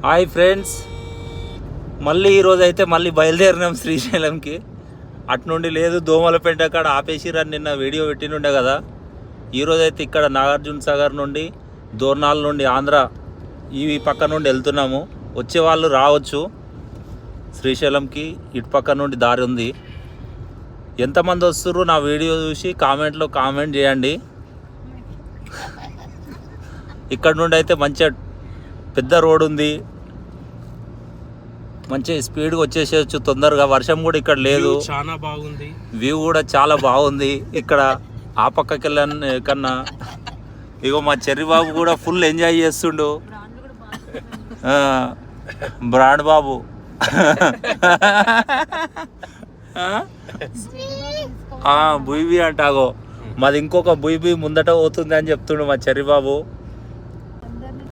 Hi friends, మళ్ళీ ఈరోజు అయితే మళ్ళీ బయలుదేరినాం శ్రీశైలంకి. అటు నుండి లేదు దోమలపేట కాడ ఆపేసిరని నిన్న వీడియో పెట్టినుండే కదా. ఈరోజు అయితే ఇక్కడ నాగార్జున సాగర్ నుండి దోర్నాల్ నుండి ఆంధ్ర ఈ పక్క నుండి వెళ్తున్నాము. వచ్చే వాళ్ళు రావచ్చు శ్రీశైలంకి, ఇటు పక్క నుండి దారి ఉంది. ఎంతమంది వస్తుర్రు నా వీడియో చూసి కామెంట్లో కామెంట్ చేయండి. ఇక్కడ నుండి అయితే మంచిగా పెద్ద రోడ్ ఉంది, మంచి స్పీడ్గా వచ్చేసేయచ్చు తొందరగా. వర్షం కూడా ఇక్కడ లేదు, చాలా బాగుంది. వ్యూ కూడా చాలా బాగుంది. ఇక్కడ ఆ పక్కకి వెళ్ళాను కన్నా ఇగో మా చెర్రి బాబు కూడా ఫుల్ ఎంజాయ్ చేస్తుండు. బ్రాండ్ బాబు బుయిబి అంటాగో, మాది ఇంకొక బుయిబి ముందట పోతుంది అని చెప్తుండు మా చెర్రి బాబు.